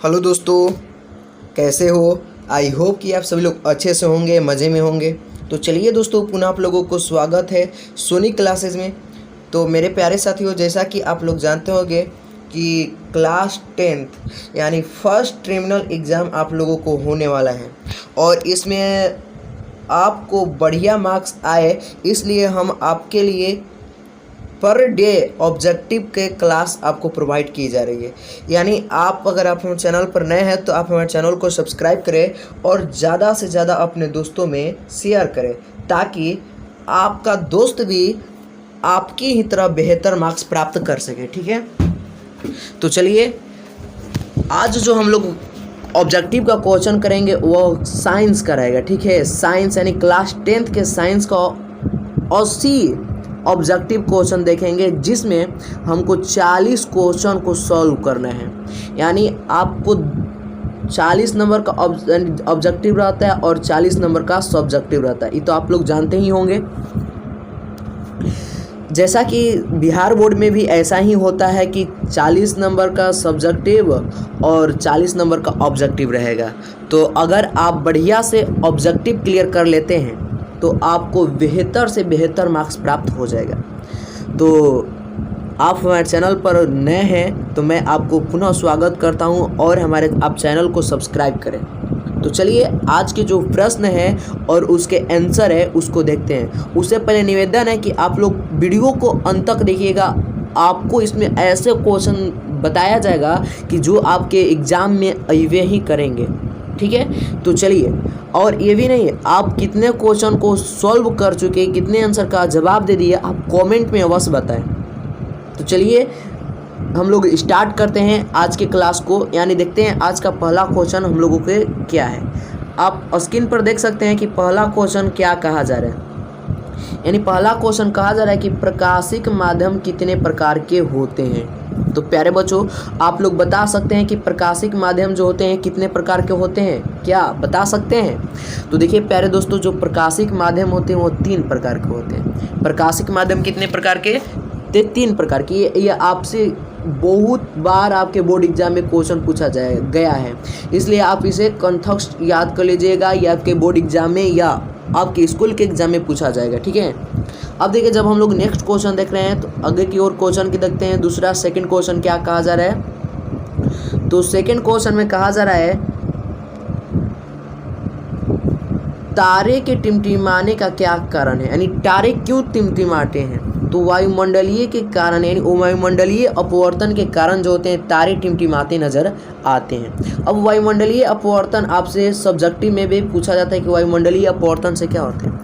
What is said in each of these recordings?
Hello दोस्तों, कैसे हो। आई होप कि आप सभी लोग अच्छे से होंगे, मज़े में होंगे। तो चलिए दोस्तों, पुनः आप लोगों को स्वागत है सोनी क्लासेस में। तो मेरे प्यारे साथियों, जैसा कि आप लोग जानते होंगे कि क्लास 10th यानी फर्स्ट टर्मिनल एग्ज़ाम आप लोगों को होने वाला है और इसमें आपको बढ़िया मार्क्स आए, इसलिए हम आपके लिए पर डे ऑब्जेक्टिव के क्लास आपको प्रोवाइड की जा रही है। यानी अगर आप हमारे चैनल पर नए हैं तो आप हमारे चैनल को सब्सक्राइब करें और ज़्यादा से ज़्यादा अपने दोस्तों में शेयर करें, ताकि आपका दोस्त भी आपकी ही तरह बेहतर मार्क्स प्राप्त कर सके। ठीक है, तो चलिए आज जो हम लोग ऑब्जेक्टिव का क्वेश्चन करेंगे वो साइंस का रहेगा। ठीक है, साइंस यानी क्लास 10th के साइंस का 80 ऑब्जेक्टिव क्वेश्चन देखेंगे, जिसमें हमको 40 क्वेश्चन को सॉल्व करना है। यानी आपको 40 नंबर का ऑब्जेक्टिव रहता है और 40 नंबर का सब्जेक्टिव रहता है। ये तो आप लोग जानते ही होंगे। जैसा कि बिहार बोर्ड में भी ऐसा ही होता है कि 40 नंबर का सब्जेक्टिव और 40 नंबर का ऑब्जेक्टिव रहेगा। तो अगर आप बढ़िया से ऑब्जेक्टिव क्लियर कर लेते हैं तो आपको बेहतर से बेहतर मार्क्स प्राप्त हो जाएगा। तो आप हमारे चैनल पर नए हैं तो मैं आपको पुनः स्वागत करता हूं और आप चैनल को सब्सक्राइब करें। तो चलिए आज के जो प्रश्न है और उसके आंसर है उसको देखते हैं। उससे पहले निवेदन है कि आप लोग वीडियो को अंत तक देखिएगा। आपको इसमें ऐसे क्वेश्चन बताया जाएगा कि जो आपके एग्ज़ाम में अइवे ही करेंगे। ठीक है, तो चलिए, और ये भी नहीं है आप कितने क्वेश्चन को सॉल्व कर चुके, कितने आंसर का जवाब दे दिए, आप कमेंट में अवश्य बताएं। तो चलिए हम लोग स्टार्ट करते हैं आज के क्लास को। यानी देखते हैं आज का पहला क्वेश्चन हम लोगों के क्या है। आप स्क्रीन पर देख सकते हैं कि पहला क्वेश्चन क्या कहा जा रहा है। यानी पहला क्वेश्चन कहा जा रहा है कि प्रकाशिक माध्यम कितने प्रकार के होते हैं। तो प्यारे बच्चों, आप लोग बता सकते हैं कि प्रकाशिक माध्यम जो होते हैं कितने प्रकार के होते हैं, क्या बता सकते हैं? तो देखिए प्यारे दोस्तों, जो प्रकाशिक माध्यम होते हैं वो 3 प्रकार के होते हैं। प्रकाशिक माध्यम कितने प्रकार के? 3 प्रकार के। ये आपसे बहुत बार आपके बोर्ड एग्जाम में क्वेश्चन पूछा गया है, इसलिए आप इसे कंठस्थ याद कर लीजिएगा। या आपके बोर्ड एग्जाम में या आपके स्कूल के एग्जाम में पूछा जाएगा। ठीक है, अब देखिए जब हम लोग नेक्स्ट क्वेश्चन देख रहे हैं तो आगे की ओर क्वेश्चन की देखते हैं। दूसरा सेकंड क्वेश्चन क्या कहा जा रहा है। तो सेकंड क्वेश्चन में कहा जा रहा है तारे के टिमटिमाने का क्या कारण है। यानी तारे क्यों टिमटिमाते हैं? तो वायुमंडलीय के कारण, यानी वायुमंडलीय अपवर्तन के कारण जो होते हैं तारे टिमटिमाते नजर आते हैं। अब वायुमंडलीय अपवर्तन आपसे सब्जेक्टिव में भी पूछा जाता है कि वायुमंडलीय अपवर्तन से क्या होते हैं।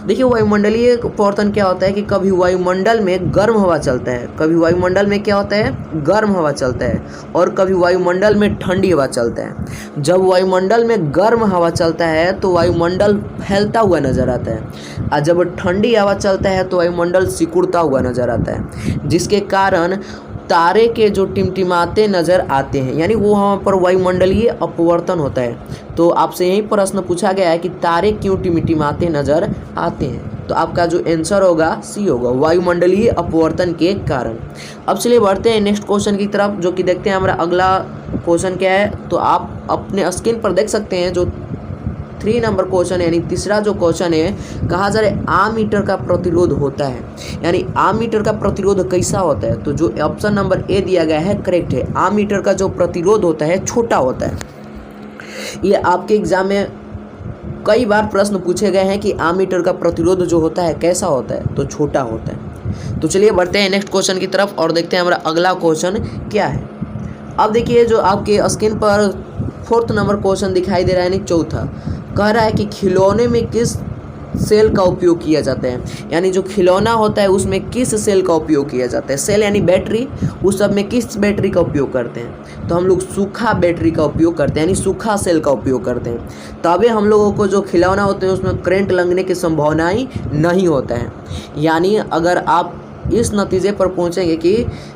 देखिए वायुमंडलीय अपवर्तन क्या होता है कि कभी वायुमंडल में गर्म हवा चलता है, कभी वायुमंडल में क्या होता है, गर्म हवा चलता है, और कभी वायुमंडल में ठंडी हवा चलता है। जब वायुमंडल में गर्म हवा चलता है तो वायुमंडल फैलता हुआ नजर आता है, और जब ठंडी हवा चलता है तो वायुमंडल सिकुड़ता हुआ नजर आता है, जिसके कारण तारे के जो टिमटिमाते नज़र आते हैं। यानी वो वहाँ पर वायुमंडलीय अपवर्तन होता है। तो आपसे यही प्रश्न पूछा गया है कि तारे क्यों टिमटिमाते नज़र आते हैं। तो आपका जो आंसर होगा सी होगा, वायुमंडलीय अपवर्तन के कारण। अब चलिए बढ़ते हैं नेक्स्ट क्वेश्चन की तरफ, जो कि देखते हैं हमारा अगला क्वेश्चन क्या है। तो आप अपने स्क्रीन पर देख सकते हैं जो 3 नंबर क्वेश्चन, यानी तीसरा जो क्वेश्चन है, कहा जा रहा है आमीटर का प्रतिरोध होता है। यानी आमीटर का प्रतिरोध कैसा होता है? तो जो ऑप्शन नंबर ए दिया गया है करेक्ट है। आमीटर का जो प्रतिरोध होता है छोटा होता है। ये आपके एग्जाम में कई बार प्रश्न पूछे गए हैं कि आमीटर का प्रतिरोध जो होता है कैसा होता है, तो छोटा होता है। तो चलिए बढ़ते हैं नेक्स्ट क्वेश्चन की तरफ और देखते हैं हमारा अगला क्वेश्चन क्या है। अब देखिए जो आपके स्क्रीन पर 4th नंबर क्वेश्चन दिखाई दे रहा है, यानी चौथा, कह रहा है कि खिलौने में किस सेल का उपयोग किया जाता है। यानी जो खिलौना होता है उसमें किस सेल का उपयोग किया जाता है। सेल यानी बैटरी, उस सब में किस बैटरी का उपयोग करते हैं? तो हम लोग सूखा बैटरी का उपयोग करते हैं, यानी सूखा सेल का उपयोग करते हैं। तभी हम लोगों को जो खिलौना होते हैं उसमें करंट लगने की संभावनाएं नहीं होता है। यानी अगर आप इस नतीजे पर पहुंचेंगे कि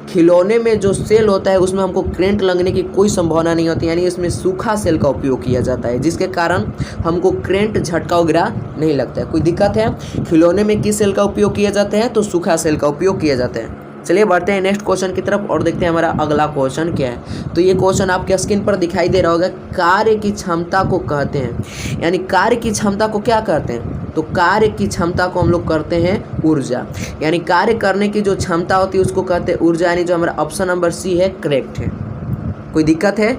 खिलौने में जो सेल होता है उसमें हमको करंट लगने की कोई संभावना नहीं होती, यानी इसमें सूखा सेल का उपयोग किया जाता है, जिसके कारण हमको करंट झटका वगैरह नहीं लगता है। कोई दिक्कत है? खिलौने में किस सेल का उपयोग किया जाता है? तो सूखा सेल का उपयोग किया जाता है। चलिए बढ़ते हैं नेक्स्ट क्वेश्चन की तरफ और देखते हैं हमारा अगला क्वेश्चन क्या है। तो ये क्वेश्चन आपके स्क्रीन पर दिखाई दे रहा होगा। कार्य की क्षमता को कहते हैं, यानी कार्य की क्षमता को क्या कहते हैं? तो कार्य की क्षमता को हम लोग करते हैं ऊर्जा, यानी कार्य करने की जो क्षमता होती है उसको कहते हैं ऊर्जा, यानी जो हमारा ऑप्शन नंबर सी है करेक्ट है। कोई दिक्कत है?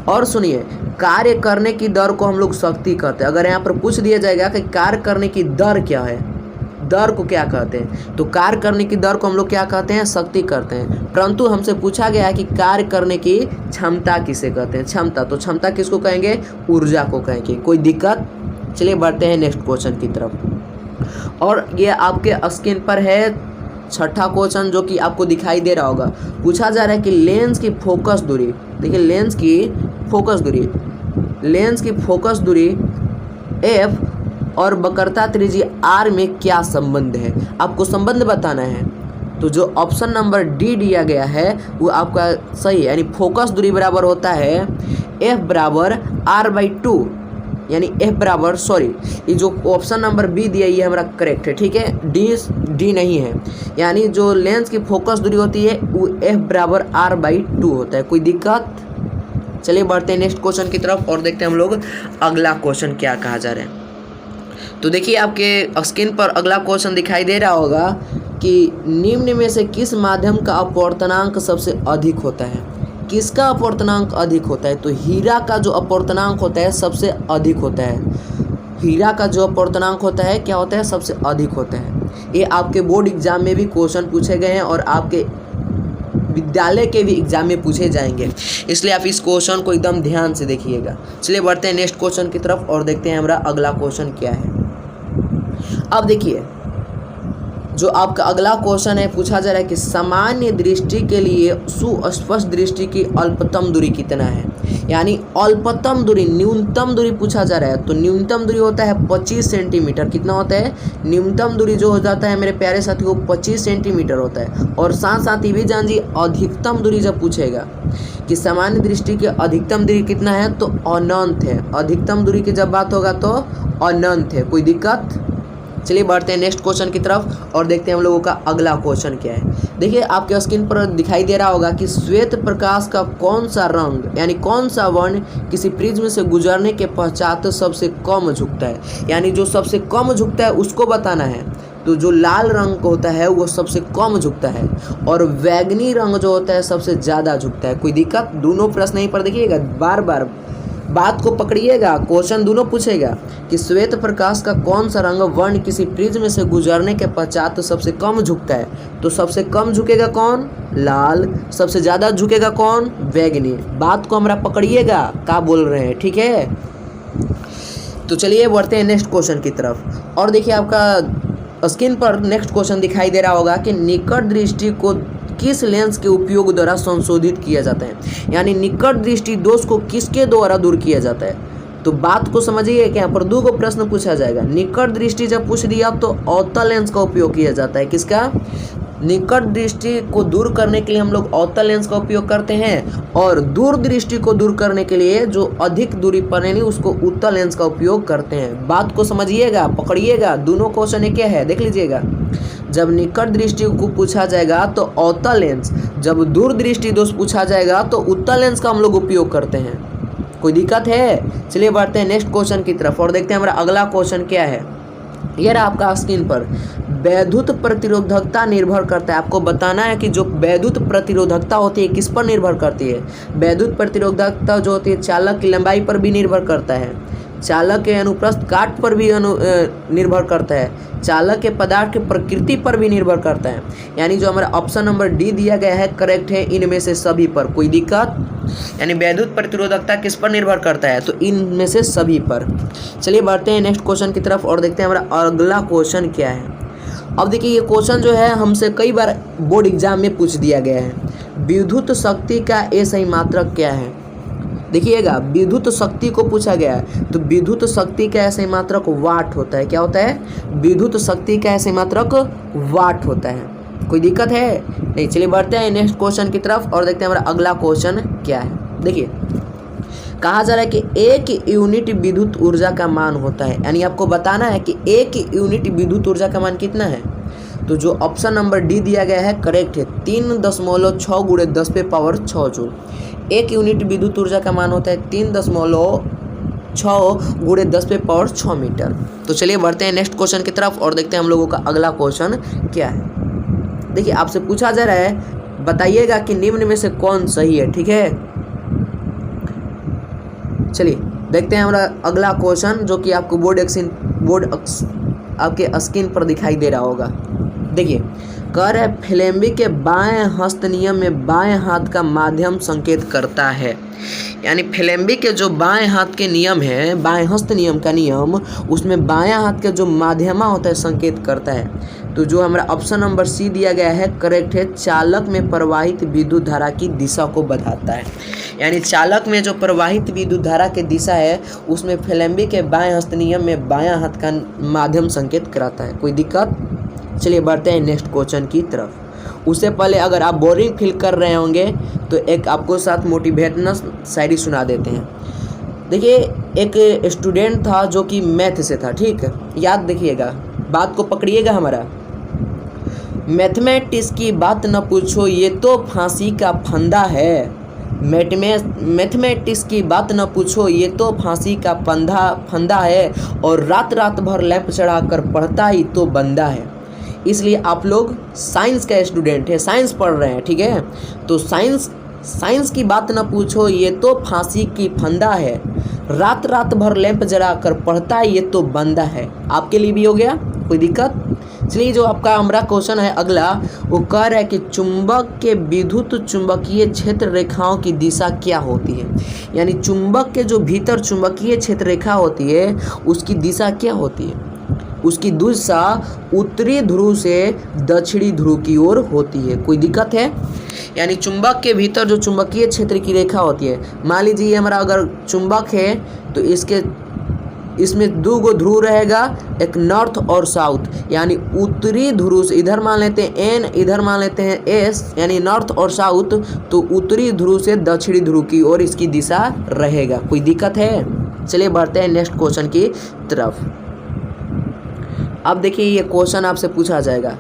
और सुनिए, कार्य करने की दर को हम लोग शक्ति कहते हैं। अगर यहाँ पर पूछ दिया जाएगा कि कार्य करने की दर क्या है, दर को क्या कहते हैं, तो कार्य करने की दर को हम लोग क्या कहते हैं? शक्ति कहते हैं। परंतु हमसे पूछा गया है कि कार्य करने की क्षमता किसे कहते हैं? क्षमता, तो क्षमता किसको कहेंगे? ऊर्जा को कहेंगे। कोई दिक्कत? चलिए बढ़ते हैं नेक्स्ट क्वेश्चन की तरफ। और ये आपके स्क्रीन पर है छठा क्वेश्चन जो कि आपको दिखाई दे रहा होगा। पूछा जा रहा है कि लेंस की फोकस दूरी, देखिए लेंस की फोकस दूरी f और वक्रता त्रिज्या r में क्या संबंध है? आपको संबंध बताना है। तो जो ऑप्शन नंबर डी दिया गया है वो आपका सही है, यानी फोकस दूरी बराबर होता है f बराबर r/2, यानी f बराबर, सॉरी ये जो ऑप्शन नंबर बी दिया ये हमारा करेक्ट है, ठीक है, डी नहीं है। यानी जो लेंस की फोकस दूरी होती है वो f बराबर r/2 होता है। कोई दिक्कत? चलिए बढ़ते हैं नेक्स्ट क्वेश्चन की तरफ और देखते हैं हम लोग अगला क्वेश्चन क्या कहा जा रहा है। तो देखिए आपके स्क्रीन पर अगला क्वेश्चन दिखाई दे रहा होगा कि निम्न में से किस माध्यम का अपवर्तनांक सबसे अधिक होता है? किसका अपवर्तनांक अधिक होता है? तो हीरा का जो अपवर्तनांक होता है सबसे अधिक होता है। हीरा का जो अपवर्तनांक होता है क्या होता है? सबसे अधिक होता है। ये आपके बोर्ड एग्जाम में भी क्वेश्चन पूछे गए हैं और आपके विद्यालय के भी एग्जाम में पूछे जाएंगे, इसलिए आप इस क्वेश्चन को एकदम ध्यान से देखिएगा। चलिए बढ़ते हैं नेक्स्ट क्वेश्चन की तरफ और देखते हैं हमारा अगला क्वेश्चन क्या है। अब देखिए जो आपका अगला क्वेश्चन है, पूछा जा रहा है कि सामान्य दृष्टि के लिए सुस्पष्ट दृष्टि की अल्पतम दूरी कितना है? यानी अल्पतम दूरी, न्यूनतम दूरी पूछा जा रहा है। तो न्यूनतम दूरी होता है 25 सेंटीमीटर। कितना होता है? न्यूनतम दूरी जो हो जाता है मेरे प्यारे साथी वो 25 सेंटीमीटर होता है। और साथ साथ ये भी जान जी, अधिकतम दूरी जब पूछेगा कि सामान्य दृष्टि की अधिकतम दूरी कितना है, तो अनंत है। अधिकतम दूरी की जब बात होगा तो अनंत है। कोई दिक्कत? चलिए बढ़ते हैं नेक्स्ट क्वेश्चन की तरफ और देखते हैं हम लोगों का अगला क्वेश्चन क्या है। देखिए आपके स्क्रीन पर दिखाई दे रहा होगा कि श्वेत प्रकाश का कौन सा रंग, यानी कौन सा वर्ण किसी प्रिज्म से गुजरने के पश्चात सबसे कम झुकता है? यानी जो सबसे कम झुकता है उसको बताना है। तो जो लाल रंग होता है वो सबसे कम झुकता है और बैगनी रंग जो होता है सबसे ज़्यादा झुकता है। कोई दिक्कत? दोनों प्रश्न यहीं पर देखिएगा, बार बार बात को पकड़िएगा। क्वेश्चन दोनों पूछेगा कि श्वेत प्रकाश का कौन सा रंग वर्ण किसी प्रिज्म से गुजरने के पश्चात तो सबसे कम झुकता है? तो सबसे कम झुकेगा कौन? लाल। सबसे ज़्यादा झुकेगा कौन? बैगनी। बात को हमारा पकड़िएगा, क्या बोल रहे हैं, ठीक है। तो चलिए बढ़ते हैं नेक्स्ट क्वेश्चन की तरफ और देखिए आपका स्क्रीन पर नेक्स्ट क्वेश्चन दिखाई दे रहा होगा कि निकट दृष्टि को किस लेंस के उपयोग द्वारा संशोधित किया जाता है? यानी निकट दृष्टि दोष को किसके द्वारा दूर किया जाता है? तो बात को समझिए कि यहाँ पर दो को प्रश्न पूछा जाएगा। निकट दृष्टि जब पूछ दिया तो अवतल लेंस का उपयोग किया जाता है। किसका? निकट दृष्टि को दूर करने के लिए हम लोग अवतल लेंस का उपयोग करते हैं और दूर दृष्टि को दूर करने के लिए जो अधिक दूरी पर यानी उसको उत्तल लेंस का उपयोग करते हैं। बात को समझिएगा, पकड़िएगा। दोनों क्वेश्चन एक है, देख लीजिएगा। जब निकट दृष्टि को पूछा जाएगा तो अवतल लेंस, जब दूर दृष्टि दोष पूछा जाएगा तो उत्तल लेंस का हम लोग उपयोग करते हैं। कोई दिक्कत है? चलिए बढ़ते हैं नेक्स्ट क्वेश्चन की तरफ और देखते हैं हमारा अगला क्वेश्चन क्या है। ये रहा आपका स्क्रीन पर। वैद्युत प्रतिरोधकता निर्भर करता है, आपको बताना है कि जो वैद्युत प्रतिरोधकता होती है किस पर निर्भर करती है? वैद्युत प्रतिरोधकता जो होती है चालक की लंबाई पर भी निर्भर करता है, चालक के अनुप्रस्थ काट पर भी निर्भर करता है, चालक के पदार्थ की प्रकृति पर भी निर्भर करता है। यानी जो हमारा ऑप्शन नंबर डी दिया गया है करेक्ट है इनमें से सभी पर। कोई दिक्कत? यानी वैद्युत प्रतिरोधकता किस पर निर्भर करता है? तो इनमें से सभी पर। चलिए बढ़ते हैं नेक्स्ट क्वेश्चन की तरफ और देखते हैं हमारा अगला क्वेश्चन क्या है। अब देखिए ये क्वेश्चन जो है हमसे कई बार बोर्ड एग्जाम में पूछ दिया गया है। विद्युत शक्ति का सही मात्रक क्या है? देखिएगा, विद्युत शक्ति को पूछा गया है तो विद्युत शक्ति का सही मात्रक वाट होता है। क्या होता है? विद्युत शक्ति का सही मात्रक वाट होता है। कोई दिक्कत है? नहीं। चलिए बढ़ते हैं नेक्स्ट क्वेश्चन की तरफ और देखते हैं हमारा अगला क्वेश्चन क्या है। देखिए कहा जा रहा है कि एक यूनिट विद्युत ऊर्जा का मान होता है, यानी आपको बताना है कि एक यूनिट विद्युत ऊर्जा का मान कितना है। तो जो ऑप्शन नंबर डी दिया गया है करेक्ट है। 3.6 गुणे 10 पे पावर 6 जूल। 1 यूनिट विद्युत ऊर्जा का मान होता है 3.6 गुणे 10 पे पावर 6 मीटर। तो चलिए बढ़ते हैं नेक्स्ट क्वेश्चन की तरफ और देखते हैं हम लोगों का अगला क्वेश्चन क्या है। देखिए आपसे पूछा जा रहा है, बताइएगा कि निम्न में से कौन सही है। ठीक है, चलिए देखते हैं हमारा अगला क्वेश्चन, जो कि आपको आपके स्क्रीन पर दिखाई दे रहा होगा। देखिए कह रहा है फ्लेमिंग के बाएं हस्त नियम में बाएं हाथ का माध्यम संकेत करता है। यानी फ्लेमिंग के जो बाएं हाथ के नियम है, बाएं हस्त नियम का नियम, उसमें बाएं हाथ का जो माध्यमा होता है संकेत करता है। तो जो हमारा ऑप्शन नंबर सी दिया गया है करेक्ट है। चालक में प्रवाहित विद्युत धारा की दिशा को बताता है। यानी चालक में जो प्रवाहित विद्युत धारा की दिशा है उसमें फ्लेमिंग के बाएं हस्त नियम में बायां हाथ का माध्यम संकेत कराता है। कोई दिक्कत? चलिए बढ़ते हैं नेक्स्ट क्वेश्चन की तरफ। उससे पहले अगर आप बोरिंग फील कर रहे होंगे तो एक आपको साथ मोटिवेशनल शायरी सुना देते हैं। देखिए एक स्टूडेंट था जो कि मैथ से था, ठीक है, याद देखिएगा, बात को पकड़िएगा हमारा। मैथमेटिक्स की बात न पूछो ये तो फांसी का फंदा है। मैथमेटिक्स की बात न पूछो ये तो फांसी का फंदा है, और रात रात भर लैंप चढ़ाकर पढ़ता ही तो बंदा है। इसलिए आप लोग साइंस का स्टूडेंट है, साइंस पढ़ रहे हैं, ठीक है, तो साइंस की बात न पूछो ये तो फांसी की फंदा है, रात रात भर लैंप जलाकर पढ़ता है ये तो बंदा है। आपके लिए भी हो गया, कोई दिक्कत? चलिए जो आपका हमारा क्वेश्चन है अगला, वो कह रहा है कि चुंबक के विद्युत चुंबकीय क्षेत्र रेखाओं की दिशा क्या होती है। यानी चुंबक के जो भीतर चुंबकीय क्षेत्र रेखा होती है उसकी दिशा क्या होती है। उसकी दिशा उत्तरी ध्रुव से दक्षिणी ध्रुव की ओर होती है। कोई दिक्कत है? यानी चुंबक के भीतर जो चुंबकीय क्षेत्र की रेखा होती है, मान लीजिए ये हमारा अगर चुंबक है तो इसमें 2 गो ध्रुव रहेगा, एक नॉर्थ और साउथ। यानी उत्तरी ध्रुव से इधर मान लेते हैं एन, इधर मान लेते हैं एस, यानी नॉर्थ और साउथ, तो उत्तरी ध्रुव से दक्षिणी ध्रुव की ओर इसकी दिशा रहेगा। कोई दिक्कत है? चलिए बढ़ते हैं नेक्स्ट क्वेश्चन की तरफ। अब देखिए ये क्वेश्चन आपसे पूछा जाएगा,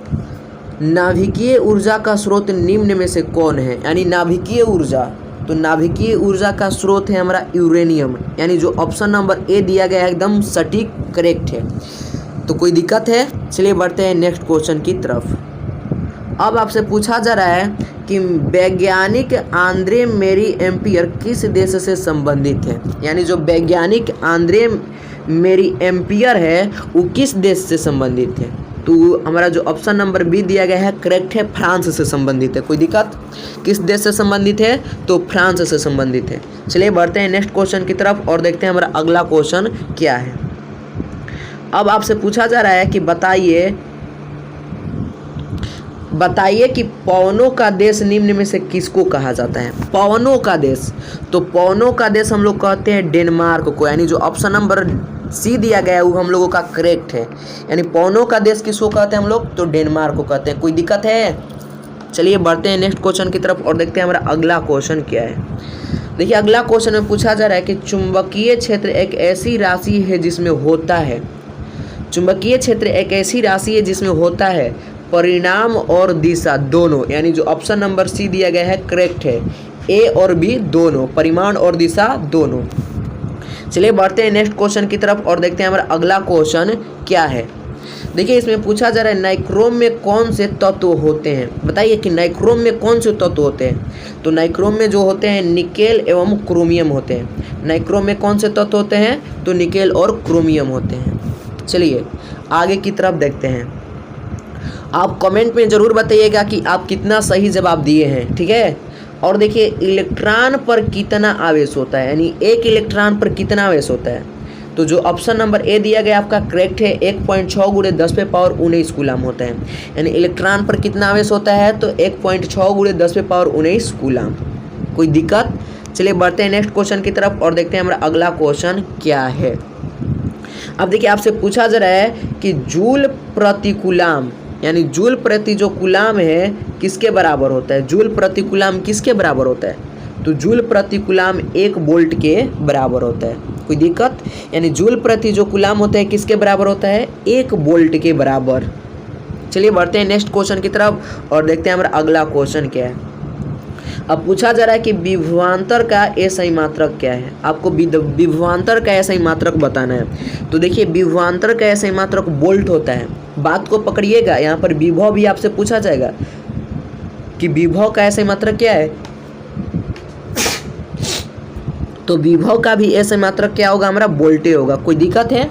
नाभिकीय ऊर्जा का स्रोत निम्न में से कौन है। यानी नाभिकीय ऊर्जा, तो नाभिकीय ऊर्जा का स्रोत है हमारा यूरेनियम। यानी जो ऑप्शन नंबर ए दिया गया है एकदम सटीक करेक्ट है। तो कोई दिक्कत है? चलिए बढ़ते हैं नेक्स्ट क्वेश्चन की तरफ। अब आपसे पूछा जा रहा है कि वैज्ञानिक आंद्रे मेरी एम्पियर किस देश से संबंधित है। यानी जो वैज्ञानिक आंद्रे मेरी एम्पियर है वो किस देश से संबंधित है। तो हमारा जो ऑप्शन नंबर बी दिया गया है करेक्ट है, फ्रांस से संबंधित है। कोई दिक्कत? किस देश से संबंधित है? तो फ्रांस से संबंधित है। चलिए बढ़ते हैं नेक्स्ट क्वेश्चन की तरफ और देखते हैं हमारा अगला क्वेश्चन क्या है। अब आपसे पूछा जा रहा है कि बताइए कि पवनों का देश निम्न में से किसको कहा जाता है। पवनों का देश, तो पवनों का देश हम लोग कहते हैं डेनमार्क को। यानी जो ऑप्शन नंबर सी दिया गया है वो हम लोगों का करेक्ट है। यानी पवनों का देश किसको कहते हैं हम लोग? तो डेनमार्क को कहते हैं। कोई दिक्कत है? चलिए बढ़ते हैं नेक्स्ट क्वेश्चन की तरफ और देखते हैं हमारा अगला क्वेश्चन क्या है। देखिए अगला क्वेश्चन में पूछा जा रहा है कि चुंबकीय क्षेत्र एक ऐसी राशि है जिसमें होता है, चुंबकीय क्षेत्र एक ऐसी राशि है जिसमें होता है परिणाम और दिशा दोनों। यानी जो ऑप्शन नंबर सी दिया गया है करेक्ट है, ए और बी दोनों, परिमाण और दिशा दोनों। चलिए बढ़ते हैं नेक्स्ट क्वेश्चन की तरफ और देखते हैं हमारा अगला क्वेश्चन क्या है। देखिए इसमें पूछा जा रहा है नाइक्रोम में कौन से तत्व होते हैं। बताइए कि नाइक्रोम में कौन से तत्व होते हैं। तो नाइक्रोम में जो होते हैं निकेल एवं क्रोमियम होते हैं। नाइक्रोम में कौन से तत्व होते हैं? तो निकेल और क्रोमियम होते हैं। चलिए आगे की तरफ देखते हैं। आप कमेंट में ज़रूर बताइएगा कि आप कितना सही जवाब दिए हैं, ठीक है। और देखिए इलेक्ट्रॉन पर कितना आवेश होता है, यानी एक इलेक्ट्रॉन पर कितना आवेश होता है। तो जो ऑप्शन नंबर ए दिया गया आपका करेक्ट है, 1.6 गुणे 10 पे पावर 19 कूलम होता है। यानी इलेक्ट्रॉन पर कितना आवेश होता है? तो 1.6 गुणे 10 पे पावर 19 कूलम। कोई दिक्कत? चलिए बढ़ते हैं नेक्स्ट क्वेश्चन की तरफ और देखते हैं हमारा अगला क्वेश्चन क्या है। अब देखिए आपसे पूछा जा रहा है कि जूल प्रति कूलम, यानी जूल प्रति जो कूलम है किसके बराबर होता है। जूल प्रति कूलम किसके बराबर होता है? तो जूल प्रति कूलम 1 वोल्ट के बराबर होता है। कोई दिक्कत? यानी जूल प्रति जो कूलम होता है किसके बराबर होता है? 1 वोल्ट के बराबर। चलिए बढ़ते हैं नेक्स्ट क्वेश्चन की तरफ और देखते हैं हमारा अगला क्वेश्चन क्या है। अब पूछा जा रहा है कि विभवांतर का एसआई मात्रक क्या है। आपको विभवांतर का एसआई मात्रक बताना है। तो देखिए विभवांतर का एसआई मात्रक वोल्ट होता है। बात को पकड़िएगा, यहाँ पर विभव भी आपसे पूछा जाएगा कि विभव का एसआई मात्रक क्या है। तो विभव का भी एसआई मात्रक क्या होगा, हमारा वोल्टे होगा। कोई दिक्कत है?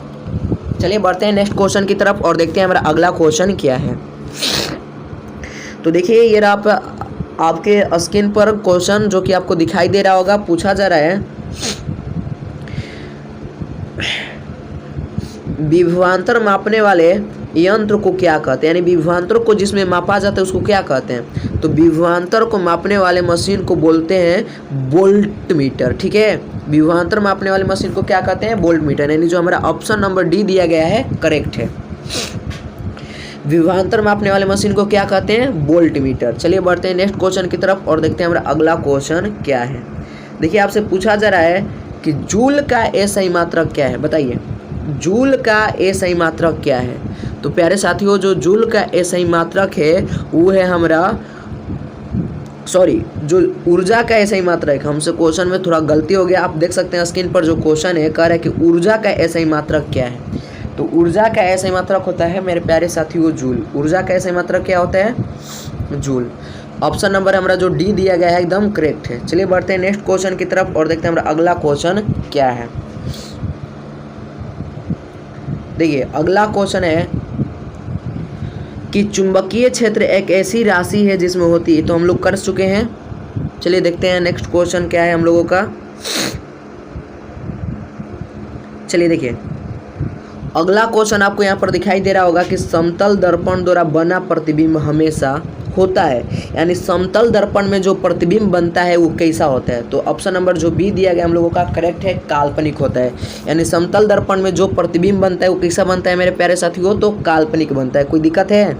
चलिए बढ़ते हैं नेक्स्ट क्वेश्चन की तरफ और देखते हैं हमारा अगला क्वेश्चन क्या है। तो देखिए ये रहा आपके स्क्रीन पर क्वेश्चन जो कि आपको दिखाई दे रहा होगा। पूछा जा रहा है विभवांतर मापने वाले यंत्र को क्या कहते हैं, यानी विभवांतर को जिसमें मापा जाता है उसको क्या कहते हैं। तो विभवांतर को मापने वाले मशीन को बोलते हैं वोल्टमीटर। ठीक है, विभवांतर मापने वाली मशीन को क्या कहते हैं, वोल्टमीटर। यानी जो हमारा ऑप्शन नंबर डी दिया गया है करेक्ट है। विभवांतर मापने वाले मशीन को क्या कहते हैं, वोल्टमीटर। चलिए बढ़ते हैं नेक्स्ट क्वेश्चन की तरफ और देखते हैं हमारा अगला क्वेश्चन क्या है। देखिए आपसे पूछा जा रहा है कि जूल का एसआई मात्रक क्या है, बताइए जूल का एसआई मात्रक क्या है। तो प्यारे साथियों जो जूल का एसआई मात्रक है वो है हमारा जो ऊर्जा का एसआई मात्रक। हमसे क्वेश्चन में थोड़ा गलती हो गया, आप देख सकते हैं स्क्रीन पर जो क्वेश्चन है कह रहा है कि ऊर्जा का एसआई मात्रक क्या है। तो ऊर्जा का एसआई मात्रक होता है मेरे प्यारे साथियों जूल। ऊर्जा का एसआई मात्रक क्या होता है, जूल। ऑप्शन नंबर हमारा जो डी दिया गया है एकदम करेक्ट है। चलिए बढ़ते हैं नेक्स्ट क्वेश्चन की तरफ और देखते हैं हमारा अगला क्वेश्चन क्या है। देखिए अगला क्वेश्चन है कि चुंबकीय क्षेत्र एक ऐसी राशि है जिसमें होती है। तो हम लोग कर चुके हैं। चलिए देखते हैं नेक्स्ट क्वेश्चन क्या है हम लोगों का। चलिए देखिए अगला क्वेश्चन आपको यहाँ पर दिखाई दे रहा होगा कि समतल दर्पण द्वारा बना प्रतिबिंब हमेशा होता है, यानी समतल दर्पण में जो प्रतिबिंब बनता है वो कैसा होता है। तो ऑप्शन नंबर जो बी दिया गया हम लोगों का करेक्ट है, काल्पनिक होता है। यानी समतल दर्पण में जो प्रतिबिंब बनता है वो कैसा बनता है मेरे प्यारे साथियों, तो काल्पनिक बनता है। कोई दिक्कत है?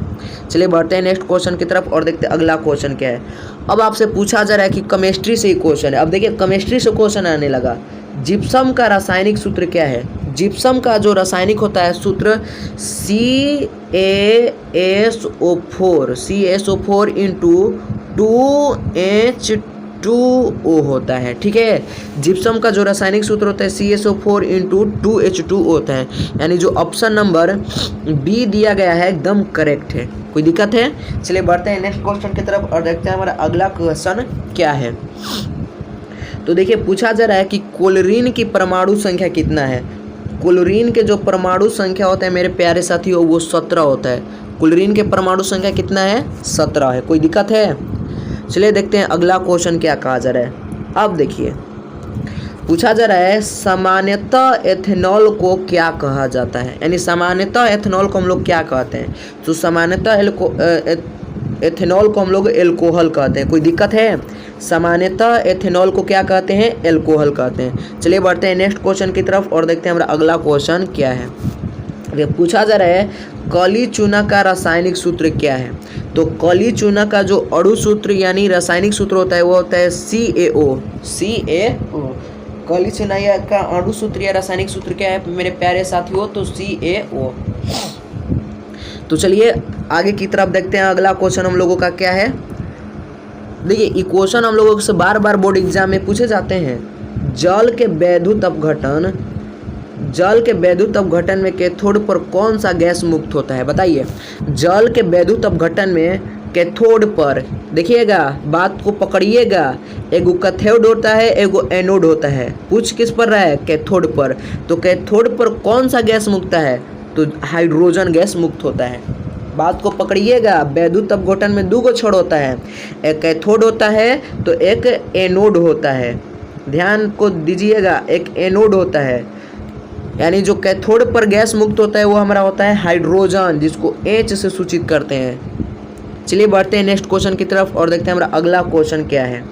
चलिए बढ़ते हैं नेक्स्ट क्वेश्चन की तरफ और देखते हैं अगला क्वेश्चन क्या है। अब आपसे पूछा जा रहा है कि केमिस्ट्री से ही क्वेश्चन है। अब देखिए केमिस्ट्री से क्वेश्चन आने लगा। जिप्सम का रासायनिक सूत्र क्या है। जिप्सम का जो रासायनिक होता है सूत्र CaSO4 इंटू 2H2O होता है। ठीक है, जिप्सम का जो रासायनिक सूत्र होता है CaSO4 इंटू 2H2O होता है। यानी जो ऑप्शन नंबर बी दिया गया है एकदम करेक्ट है। कोई दिक्कत है? चलिए बढ़ते हैं नेक्स्ट क्वेश्चन की तरफ और देखते हैं हमारा अगला क्वेश्चन क्या है। तो देखिए पूछा जा रहा है कि क्लोरीन की परमाणु संख्या कितना है। क्लोरीन के जो परमाणु संख्या होता है मेरे प्यारे साथियों वो 17 होता है। क्लोरीन के परमाणु संख्या कितना है, 17 है। कोई दिक्कत है? चलिए देखते हैं अगला क्वेश्चन क्या कहा जा रहा है। अब देखिए पूछा जा रहा है सामान्यतः एथेनॉल को क्या कहा जाता है, यानी सामान्यतः एथेनॉल को हम लोग क्या कहते हैं। तो सामान्यतः एथेनॉल को हम लोग एल्कोहल कहते हैं। कोई दिक्कत है? सामान्यतः एथेनॉल को क्या कहते हैं, एल्कोहल कहते हैं। चलिए बढ़ते हैं नेक्स्ट क्वेश्चन की तरफ और देखते हैं हमारा अगला क्वेश्चन क्या है। पूछा जा रहा है काली चूना का रासायनिक सूत्र क्या है। तो काली चूना का जो अणु सूत्र यानी रासायनिक सूत्र होता है वो होता है CaO। काली चूना का अणु सूत्र या रासायनिक सूत्र क्या है मेरे प्यारे साथियों, तो CaO। तो चलिए आगे की तरफ देखते हैं अगला क्वेश्चन हम लोगों का क्या है। देखिए ये क्वेश्चन हम लोगों से बार बार बोर्ड एग्जाम में पूछे जाते हैं। जल के वैद्युत अपघटन में कैथोड पर कौन सा गैस मुक्त होता है, बताइए। जल के वैद्युत अपघटन में कैथोड पर, देखिएगा बात को पकड़िएगा, एगो कैथोड होता है एगो एनोड होता है। पूछ किस पर रहा है, कैथोड पर। तो कैथोड पर कौन सा गैस मुक्त है, तो हाइड्रोजन गैस मुक्त होता है। बात को पकड़िएगा, वैद्युत अपघटन में 2 छड़ होता है, एक कैथोड होता है तो एक एनोड होता है। ध्यान को दीजिएगा, एक एनोड होता है। यानी जो कैथोड पर गैस मुक्त होता है वो हमारा होता है हाइड्रोजन, जिसको H से सूचित करते हैं। चलिए बढ़ते हैं नेक्स्ट क्वेश्चन की तरफ और देखते हैं हमारा अगला क्वेश्चन क्या है।